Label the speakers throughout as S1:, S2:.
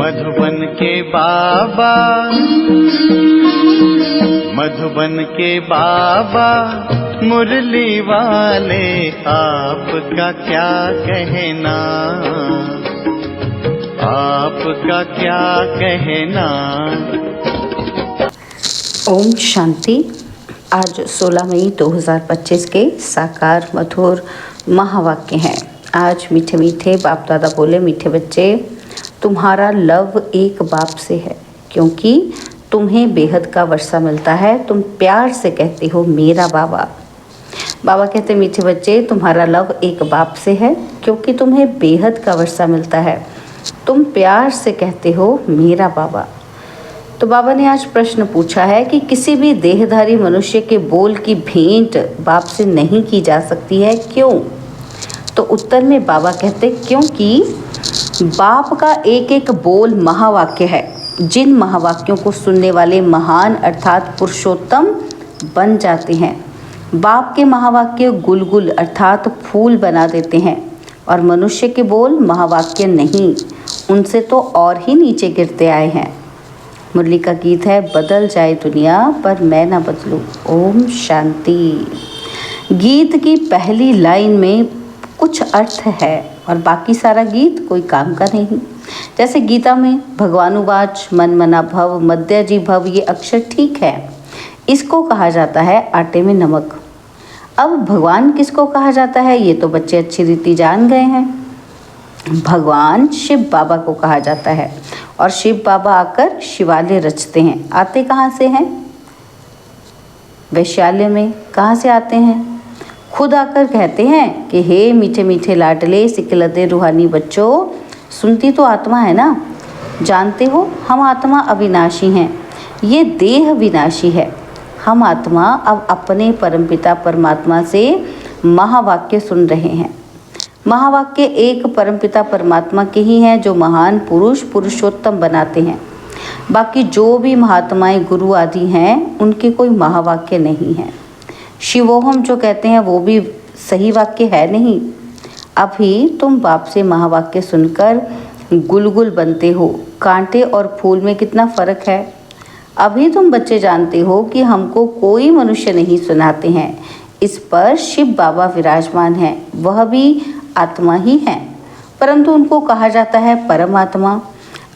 S1: मधुबन के बाबा, मधुबन के बाबा मुरली वाले, आपका क्या कहना, आपका क्या कहना।
S2: ओम शांति। आज 16 मई 2025 के साकार मधुर महावाक्य हैं। आज मीठे मीठे बाप दादा बोले, मीठे बच्चे, तुम्हारा लव एक बाप से है, क्योंकि तुम्हें बेहद का वर्षा मिलता है। तुम प्यार से कहते हो मेरा बाबा। बाबा कहते, मीठे बच्चे, तुम्हारा लव एक बाप से है, क्योंकि तुम्हें बेहद का वर्षा मिलता है। तुम प्यार से कहते हो मेरा बाबा। तो बाबा ने आज प्रश्न पूछा है कि किसी भी देहधारी मनुष्य के बोल की भेंट बाप से नहीं की जा सकती है, क्यों? तो उत्तर में बाबा कहते, क्योंकि बाप का एक एक बोल महावाक्य है। जिन महावाक्यों को सुनने वाले महान अर्थात पुरुषोत्तम बन जाते हैं। बाप के महावाक्य गुलगुल अर्थात फूल बना देते हैं, और मनुष्य के बोल महावाक्य नहीं, उनसे तो और ही नीचे गिरते आए हैं। मुरली का गीत है, बदल जाए दुनिया पर मैं ना बदलूं। ओम शांति। गीत की पहली लाइन में कुछ अर्थ है और बाकी सारा गीत कोई काम का नहीं। जैसे गीता में भगवानुवाच मन मना भव मद्याजी भव, ये अक्षर ठीक है, इसको कहा जाता है आटे में नमक। अब भगवान किसको कहा जाता है, ये तो बच्चे अच्छी रीति जान गए हैं। भगवान शिव बाबा को कहा जाता है, और शिव बाबा आकर शिवालय रचते हैं। आते कहाँ से हैं? वैश्यालय में। कहाँ से आते हैं? खुद आकर कहते हैं कि हे मीठे मीठे लाडले सिकलते रूहानी बच्चों, सुनती तो आत्मा है ना, जानते हो हम आत्मा अविनाशी हैं, ये देह विनाशी है। हम आत्मा अब अपने परमपिता परमात्मा से महावाक्य सुन रहे हैं। महावाक्य एक परमपिता परमात्मा के ही हैं, जो महान पुरुष पुरुषोत्तम बनाते हैं। बाकी जो भी महात्माएं गुरु आदि हैं, उनके कोई महावाक्य नहीं है। शिवोहम जो कहते हैं वो भी सही वाक्य है नहीं। अभी तुम बाप से महावाक्य सुनकर गुलगुल बनते हो। कांटे और फूल में कितना फर्क है। अभी तुम बच्चे जानते हो कि हमको कोई मनुष्य नहीं सुनाते हैं, इस पर शिव बाबा विराजमान हैं, वह भी आत्मा ही हैं, परंतु उनको कहा जाता है परमात्मा।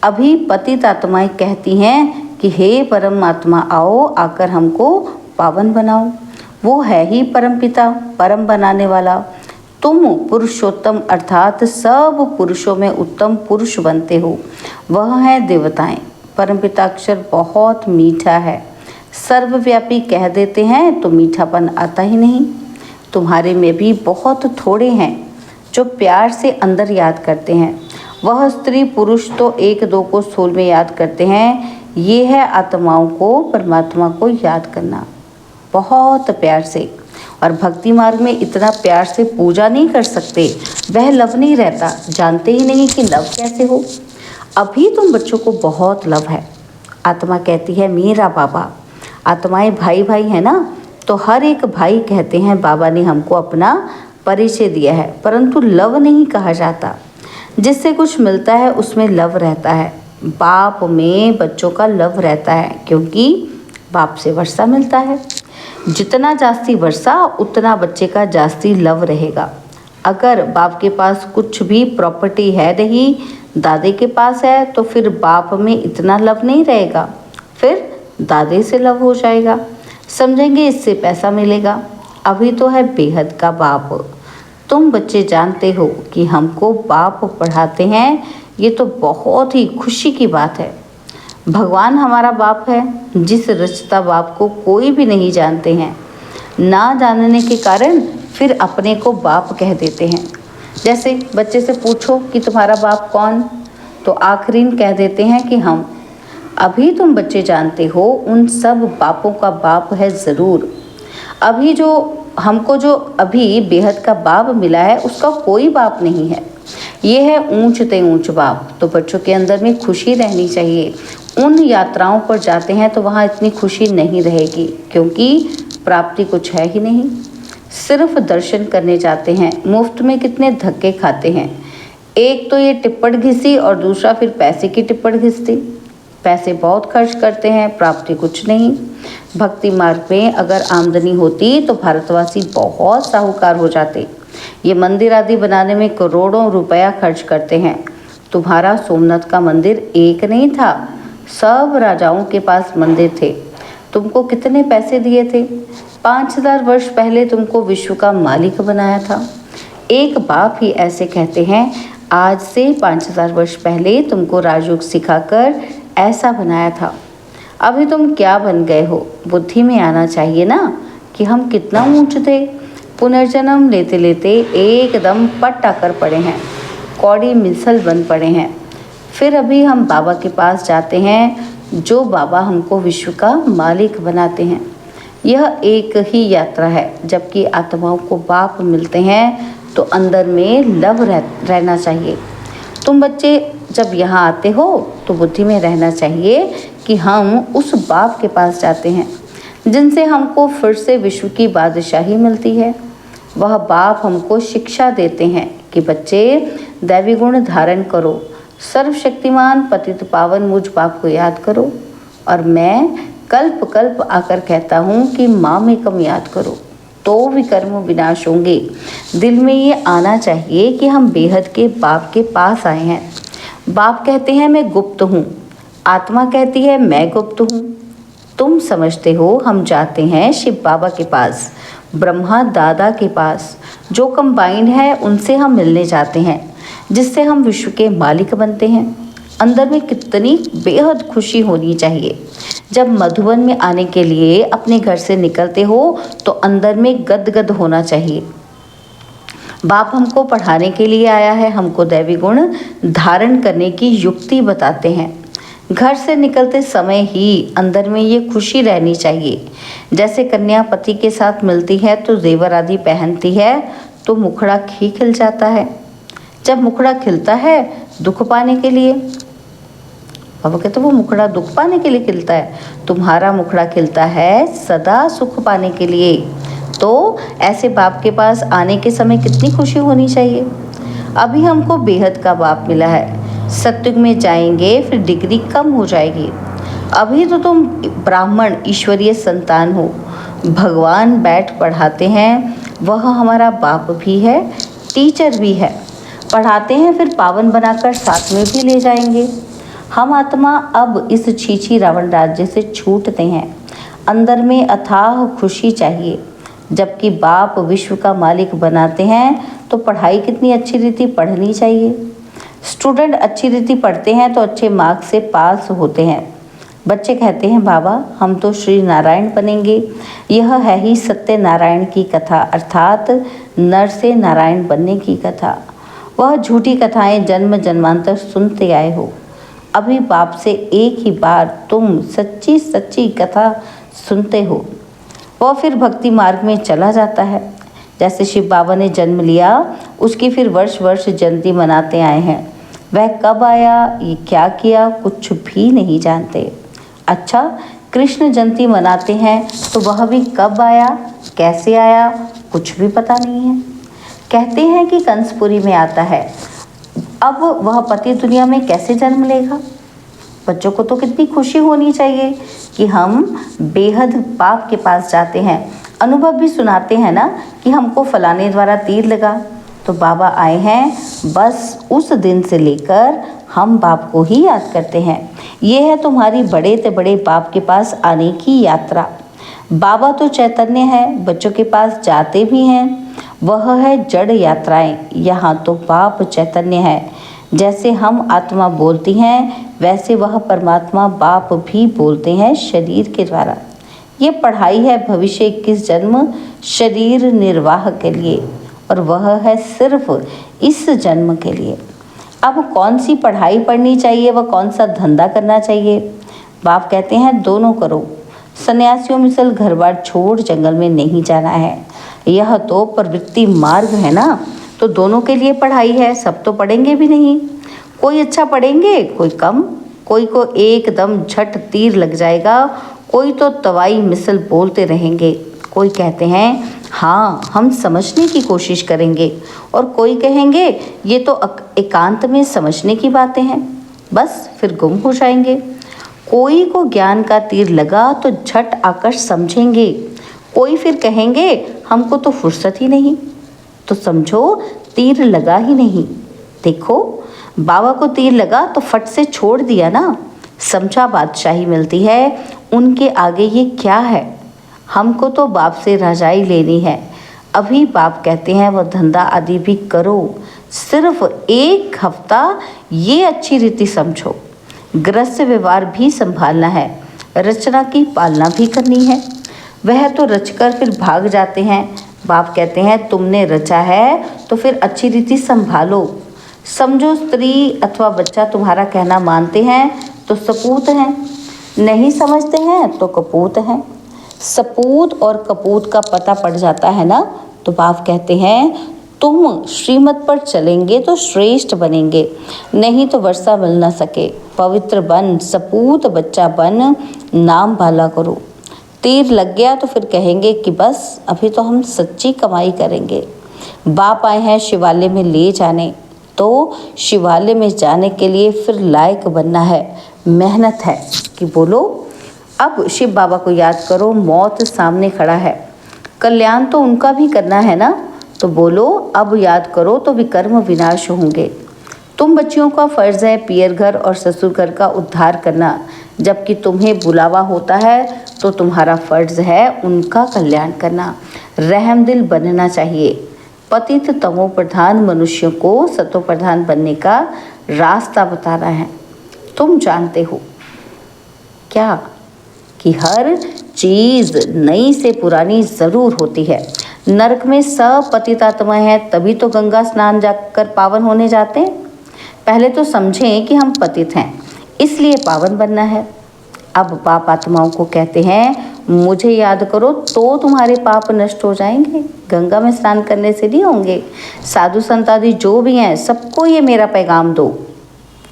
S2: अभी पतित आत्माएं कहती हैं कि हे परमात्मा आओ, आकर हमको पावन बनाओ। वो है ही परमपिता, परम बनाने वाला। तुम पुरुषोत्तम अर्थात सब पुरुषों में उत्तम पुरुष बनते हो, वह है देवताएं। परमपिता अक्षर बहुत मीठा है, सर्वव्यापी कह देते हैं तो मीठापन आता ही नहीं। तुम्हारे में भी बहुत थोड़े हैं जो प्यार से अंदर याद करते हैं। वह स्त्री पुरुष तो एक दो को स्थूल में याद करते हैं। ये है आत्माओं को परमात्मा को याद करना बहुत प्यार से। और भक्ति मार्ग में इतना प्यार से पूजा नहीं कर सकते, वह लव नहीं रहता, जानते ही नहीं कि लव कैसे हो। अभी तुम बच्चों को बहुत लव है। आत्मा कहती है मेरा बाबा। आत्माएं भाई भाई है ना, तो हर एक भाई कहते हैं बाबा ने हमको अपना परिचय दिया है, परंतु लव नहीं कहा जाता। जिससे कुछ मिलता है उसमें लव रहता है। बाप में बच्चों का लव रहता है, क्योंकि बाप से वर्षा मिलता है। जितना जास्ती वर्षा उतना बच्चे का जास्ती लव रहेगा। अगर बाप के पास कुछ भी प्रॉपर्टी है नहीं, दादे के पास है, तो फिर बाप में इतना लव नहीं रहेगा, फिर दादे से लव हो जाएगा। समझेंगे इससे पैसा मिलेगा। अभी तो है बेहद का बाप। तुम बच्चे जानते हो कि हमको बाप पढ़ाते हैं, ये तो बहुत ही खुशी की बात है। भगवान हमारा बाप है, जिस रचता बाप को कोई भी नहीं जानते हैं। ना जानने के कारण फिर अपने को बाप कह देते हैं। जैसे बच्चे से पूछो कि तुम्हारा बाप कौन, तो आखिरीन कह देते हैं कि हम। अभी तुम बच्चे जानते हो उन सब बापों का बाप है ज़रूर। अभी जो हमको जो अभी बेहद का बाप मिला है, उसका कोई बाप नहीं है। ये है ऊंच ते ऊंच बाप। तो बच्चों के अंदर में खुशी रहनी चाहिए। उन यात्राओं पर जाते हैं तो वहाँ इतनी खुशी नहीं रहेगी, क्योंकि प्राप्ति कुछ है ही नहीं। सिर्फ दर्शन करने जाते हैं, मुफ्त में कितने धक्के खाते हैं। एक तो ये टिप्पण घिसी और दूसरा फिर पैसे की टिप्पण घिसती। पैसे बहुत खर्च करते हैं, प्राप्ति कुछ नहीं। भक्ति मार्ग में अगर आमदनी होती तो भारतवासी बहुत साहूकार हो जाते। ये मंदिर आदि बनाने में करोड़ों रुपया खर्च करते हैं। तुम्हारा सोमनाथ का मंदिर एक नहीं था, सब राजाओं के पास मंदिर थे। तुमको कितने पैसे दिए थे? 5000 वर्ष पहले तुमको विश्व का मालिक बनाया था। एक बाप ही ऐसे कहते हैं, आज से 5000 वर्ष पहले तुमको राजयोग सिखाकर ऐसा बनाया था। अभी तुम क्या बन गए हो? बुद्धि में आना चाहिए ना कि हम कितना ऊंचे थे। पुनर्जन्म लेते लेते एकदम पट आकर पड़े हैं, कौड़ी मिसल बन पड़े हैं। फिर अभी हम बाबा के पास जाते हैं, जो बाबा हमको विश्व का मालिक बनाते हैं। यह एक ही यात्रा है। जबकि आत्माओं को बाप मिलते हैं तो अंदर में लव रहना चाहिए। तुम बच्चे जब यहाँ आते हो तो बुद्धि में रहना चाहिए कि हम उस बाप के पास जाते हैं जिनसे हमको फिर से विश्व की बादशाही मिलती है। वह बाप हमको शिक्षा देते हैं कि बच्चे दैवी गुण धारण करो, सर्वशक्तिमान पतित पावन मुझ बाप को याद करो। और मैं कल्प कल्प आकर कहता हूँ कि मामेकम याद करो तो विकर्म विनाश होंगे। दिल में ये आना चाहिए कि हम बेहद के बाप के पास आए हैं। बाप कहते हैं मैं गुप्त हूँ, आत्मा कहती है मैं गुप्त हूँ। तुम समझते हो हम जाते हैं शिव बाबा के पास, ब्रह्मा दादा के पास, जो कंबाइंड है उनसे हम मिलने जाते हैं, जिससे हम विश्व के मालिक बनते हैं। अंदर में कितनी बेहद खुशी होनी चाहिए। जब मधुबन में आने के लिए अपने घर से निकलते हो तो अंदर में गदगद होना चाहिए। बाप हमको पढ़ाने के लिए आया है, हमको दैवी गुण धारण करने की युक्ति बताते हैं। घर से निकलते समय ही अंदर में ये खुशी रहनी चाहिए। जैसे कन्या पति के साथ मिलती है तो जेवर आदि पहनती है तो मुखड़ा खिल जाता है। जब मुखड़ा खिलता है दुख पाने के लिए, बाबा कहते वो मुखड़ा दुख पाने के लिए खिलता है, तुम्हारा मुखड़ा खिलता है सदा सुख पाने के लिए। तो ऐसे बाप के पास आने के समय कितनी खुशी होनी चाहिए। अभी हमको बेहद का बाप मिला है, सत्युग में जाएंगे फिर डिग्री कम हो जाएगी। अभी तो तुम ब्राह्मण ईश्वरीय संतान हो, भगवान बैठ पढ़ाते हैं, वह हमारा बाप भी है, टीचर भी है। पढ़ाते हैं फिर पावन बनाकर साथ में भी ले जाएंगे। हम आत्मा अब इस छीछी रावण राज्य से छूटते हैं। अंदर में अथाह खुशी चाहिए। जबकि बाप विश्व का मालिक बनाते हैं तो पढ़ाई कितनी अच्छी रीति पढ़नी चाहिए। स्टूडेंट अच्छी रीति पढ़ते हैं तो अच्छे मार्क्स से पास होते हैं। बच्चे कहते हैं बाबा हम तो श्री नारायण बनेंगे। यह है ही सत्य नारायण की कथा, अर्थात नर से नारायण बनने की कथा। वह झूठी कथाएं जन्म जन्मांतर सुनते आए हो। अभी बाप से एक ही बार तुम सच्ची सच्ची कथा सुनते हो। वह फिर भक्ति मार्ग में चला जाता है। जैसे शिव बाबा ने जन्म लिया, उसकी फिर वर्ष वर्ष जयंती मनाते आए हैं। वह कब आया, ये क्या किया, कुछ भी नहीं जानते। अच्छा, कृष्ण जयंती मनाते हैं तो वह भी कब आया, कैसे आया, कुछ भी पता नहीं है। कहते हैं कि कंसपुरी में आता है। अब वह पति दुनिया में कैसे जन्म लेगा। बच्चों को तो कितनी खुशी होनी चाहिए कि हम बेहद बाप के पास जाते हैं। अनुभव भी सुनाते हैं ना कि हमको फलाने द्वारा तीर लगा तो बाबा आए हैं। बस उस दिन से लेकर हम बाप को ही याद करते हैं। ये है तुम्हारी बड़े से बड़े बाप के पास आने की यात्रा। बाबा तो चैतन्य है, बच्चों के पास जाते भी हैं। वह है जड़ यात्राएं, यहाँ तो बाप चैतन्य है। जैसे हम आत्मा बोलती हैं वैसे वह परमात्मा बाप भी बोलते हैं शरीर के द्वारा। ये पढ़ाई है भविष्य 21 जन्म शरीर निर्वाह के लिए, और वह है सिर्फ इस जन्म के लिए। अब कौन सी पढ़ाई पढ़नी चाहिए व कौन सा धंधा करना चाहिए। बाप कहते हैं दोनों करो। सन्यासियों मिसल घर बार छोड़ जंगल में नहीं जाना है। यह तो प्रवृत्ति मार्ग है ना, तो दोनों के लिए पढ़ाई है। सब तो पढ़ेंगे भी नहीं, कोई अच्छा पढ़ेंगे, कोई कम। कोई को एकदम झट तीर लग जाएगा, कोई तो तवाई मिसल बोलते रहेंगे, कोई कहते हैं हाँ हम समझने की कोशिश करेंगे, और कोई कहेंगे ये तो एकांत में समझने की बातें हैं, बस फिर गुम हो जाएंगे। कोई को ज्ञान का तीर लगा तो झट आकर समझेंगे, कोई फिर कहेंगे हमको तो फुर्सत ही नहीं। तो समझो तीर लगा ही नहीं। देखो बाबा को तीर लगा तो फट से छोड़ दिया ना। समझा बादशाही मिलती है, उनके आगे ये क्या है। हमको तो बाप से रजाई लेनी है। अभी बाप कहते हैं वो धंधा आदि भी करो, सिर्फ 1 हफ्ता ये अच्छी रीति समझो। गृहस्थ व्यवहार भी संभालना है, रचना की पालना भी करनी है। वह तो रचकर फिर भाग जाते हैं। बाप कहते हैं तुमने रचा है तो फिर अच्छी रीति संभालो। समझो स्त्री अथवा बच्चा तुम्हारा कहना मानते हैं तो सपूत हैं, नहीं समझते हैं तो कपूत हैं। सपूत और कपूत का पता पड़ जाता है ना, तो बाप कहते हैं तुम श्रीमत पर चलेंगे तो श्रेष्ठ बनेंगे, नहीं तो वर्षा मिल ना सके। पवित्र बन, सपूत बच्चा बन, नाम भाला करो। तीर लग गया तो फिर कहेंगे कि बस अभी तो हम सच्ची कमाई करेंगे। बाप आए हैं शिवालय में ले जाने, तो शिवालय में जाने के लिए फिर लायक बनना है, मेहनत है। कि बोलो अब शिव बाबा को याद करो, मौत सामने खड़ा है, कल्याण तो उनका भी करना है ना। तो बोलो अब याद करो तो विकर्म विनाश होंगे। तुम बच्चियों का फर्ज है पियर घर और ससुर घर का उद्धार करना, जबकि तुम्हें बुलावा होता है तो तुम्हारा फर्ज है उनका कल्याण करना। रहमदिल बनना चाहिए। पतित तमो प्रधान मनुष्यों को सतो प्रधान बनने का रास्ता बताना है। तुम जानते हो क्या कि हर चीज़ नई से पुरानी ज़रूर होती है। नरक में सब पतित आत्माएं हैं, तभी तो गंगा स्नान जाकर पावन होने जाते हैं। पहले तो समझें कि हम पतित हैं, इसलिए पावन बनना है। अब पाप आत्माओं को कहते हैं मुझे याद करो तो तुम्हारे पाप नष्ट हो जाएंगे, गंगा में स्नान करने से नहीं होंगे। साधु संत आदि जो भी हैं सबको ये मेरा पैगाम दो।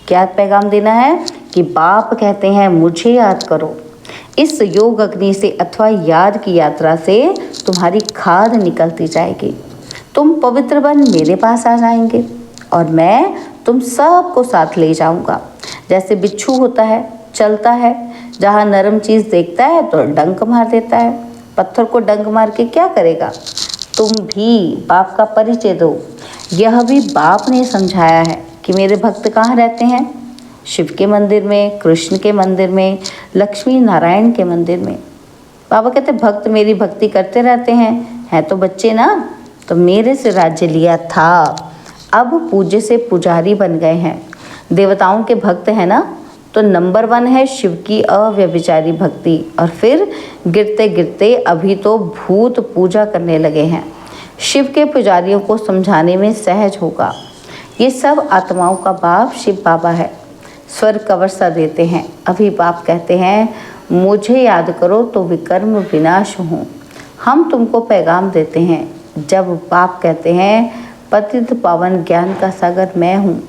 S2: क्या पैगाम देना है कि बाप कहते हैं मुझे याद करो। इस योग अग्नि से अथवा याद की यात्रा से तुम्हारी खाद निकलती जाएगी। तुम पवित्र बन मेरे पास आ जाएंगे और मैं तुम सबको साथ ले जाऊंगा। जैसे बिच्छू होता है, चलता है, जहाँ नरम चीज़ देखता है तो डंक मार देता है। पत्थर को डंक मार के क्या करेगा। तुम भी बाप का परिचय दो। यह भी बाप ने समझाया है कि मेरे भक्त कहाँ रहते हैं, शिव के मंदिर में, कृष्ण के मंदिर में, लक्ष्मी नारायण के मंदिर में। बाबा कहते भक्त मेरी भक्ति करते रहते हैं तो बच्चे ना, तो मेरे से राज्य लिया था, अब पूज्य से पुजारी बन गए हैं। देवताओं के भक्त हैं ना, तो नंबर 1 है शिव की अव्यभिचारी भक्ति, और फिर गिरते गिरते अभी तो भूत पूजा करने लगे हैं। शिव के पुजारियों को समझाने में सहज होगा। ये सब आत्माओं का बाप शिव बाबा है, स्वर्ग का वर्षा देते हैं। अभी बाप कहते हैं मुझे याद करो तो विकर्म विनाश हूँ। हम तुमको पैगाम देते हैं। जब बाप कहते हैं पतित पावन ज्ञान का सागर मैं हूँ,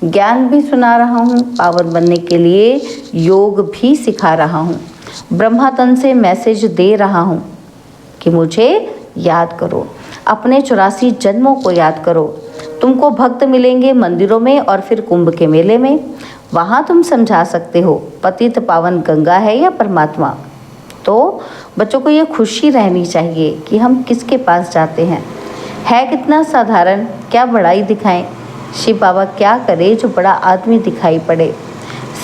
S2: ज्ञान भी सुना रहा हूँ, पावन बनने के लिए योग भी सिखा रहा हूँ, ब्रह्मा तन से मैसेज दे रहा हूँ कि मुझे याद करो। अपने 84 जन्मों को याद करो। तुमको भक्त मिलेंगे मंदिरों में और फिर कुंभ के मेले में, वहाँ तुम समझा सकते हो पतित पावन गंगा है या परमात्मा। तो बच्चों को ये खुशी रहनी चाहिए कि हम किसके पास जाते हैं। है कितना साधारण, क्या बड़ाई दिखाएं। शिव बाबा क्या करे जो बड़ा आदमी दिखाई पड़े।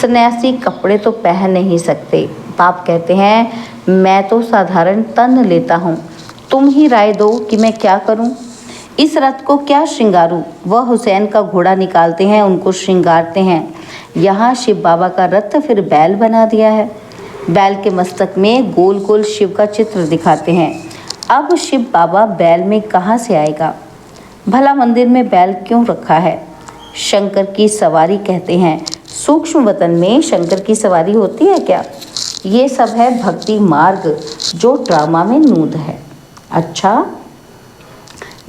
S2: सन्यासी कपड़े तो पहन नहीं सकते। बाप कहते हैं मैं तो साधारण तन लेता हूँ, तुम ही राय दो कि मैं क्या करूँ। इस रथ को क्या श्रृंगारूं। वह हुसैन का घोड़ा निकालते हैं, उनको श्रृंगारते हैं। यहाँ शिव बाबा का रथ फिर बैल बना दिया है। बैल के मस्तक में गोल गोल शिव का चित्र दिखाते हैं। अब शिव बाबा बैल में कहाँ से आएगा। भला मंदिर में बैल क्यों रखा है। शंकर की सवारी कहते हैं। सूक्ष्म वतन में शंकर की सवारी होती है क्या। ये सब है भक्ति मार्ग जो ड्रामा में नूद है। अच्छा,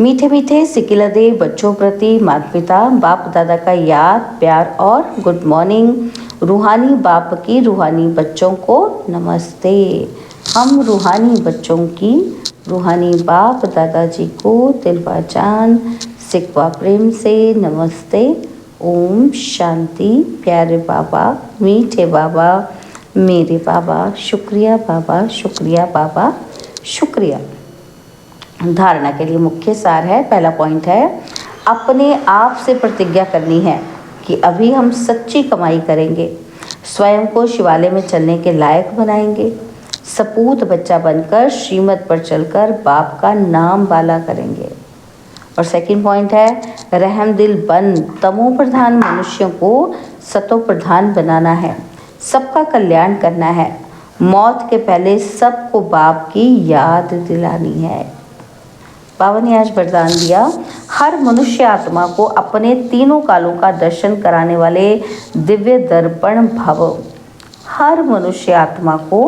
S2: मीठे मीठे सिकिलदे बच्चों प्रति माता पिता बाप दादा का याद प्यार और गुड मॉर्निंग। रूहानी बाप की रूहानी बच्चों को नमस्ते। हम रूहानी बच्चों की रूहानी बाप दादाजी को दिलवा जान सिकवा प्रेम से नमस्ते। ओम शांति। प्यारे बाबा, मीठे बाबा, मेरे बाबा, शुक्रिया बाबा, शुक्रिया बाबा, शुक्रिया। धारणा के लिए मुख्य सार है, पहला पॉइंट है अपने आप से प्रतिज्ञा करनी है कि अभी हम सच्ची कमाई करेंगे, स्वयं को शिवालय में चलने के लायक बनाएंगे, सपूत बच्चा बनकर श्रीमत पर चलकर बाप का नाम बाला करेंगे। और सेकंड पॉइंट है रहम दिल बन तमो प्रधान मनुष्यों को सतो प्रधान बनाना है, सबका कल्याण करना है, मौत के पहले सबको बाप की याद दिलानी है। बाबा ने आज वरदान दिया, हर मनुष्य आत्मा को अपने तीनों कालों का दर्शन कराने वाले दिव्य दर्पण भव। हर मनुष्य आत्मा को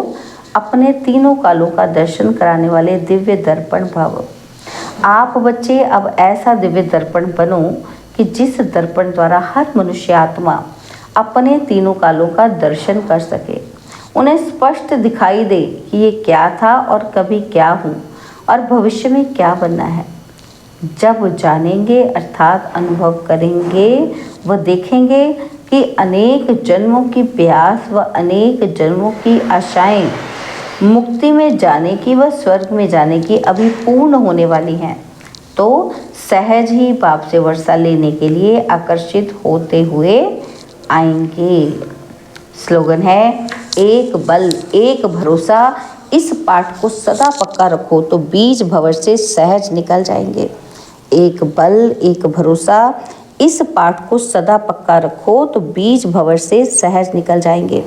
S2: अपने तीनों कालों का दर्शन कराने वाले दिव्य दर्पण भव। आप बच्चे अब ऐसा दिव्य दर्पण बनो कि जिस दर्पण द्वारा हर मनुष्य आत्मा अपने तीनों कालों का दर्शन कर सके, उन्हें स्पष्ट दिखाई दे कि ये क्या था और कभी क्या हूँ और भविष्य में क्या बनना है। जब जानेंगे अर्थात अनुभव करेंगे व देखेंगे कि अनेक जन्मों की प्यास व अनेक जन्मों की आशाएं मुक्ति में जाने की व स्वर्ग में जाने की अभी पूर्ण होने वाली हैं, तो सहज ही बाप से वर्षा लेने के लिए आकर्षित होते हुए आएंगे। स्लोगन है एक बल एक भरोसा, इस पाठ को सदा पक्का रखो तो बीज भंवर से सहज निकल जाएंगे। एक बल एक भरोसा, इस पाठ को सदा पक्का रखो तो बीज भंवर से सहज निकल जाएंगे।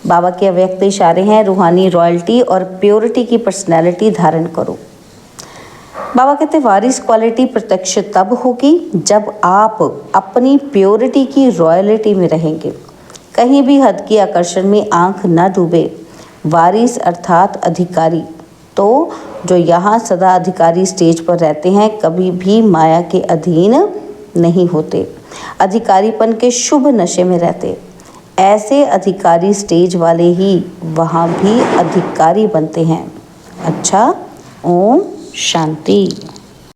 S2: बाबा के अव्यक्त इशारे हैं, रूहानी रॉयल्टी और प्योरिटी की पर्सनैलिटी धारण करो। बाबा कहते वारिस क्वालिटी प्रत्यक्ष तब होगी जब आप अपनी प्योरिटी की रॉयल्टी में रहेंगे। कहीं भी हद की आकर्षण में आंख न डूबे। वारिस अर्थात अधिकारी, तो जो यहाँ सदा अधिकारी स्टेज पर रहते हैं कभी भी माया के अधीन नहीं होते, अधिकारीपन के शुभ नशे में रहते। ऐसे अधिकारी स्टेज वाले ही वहाँ भी अधिकारी बनते हैं। अच्छा, ओम शांति।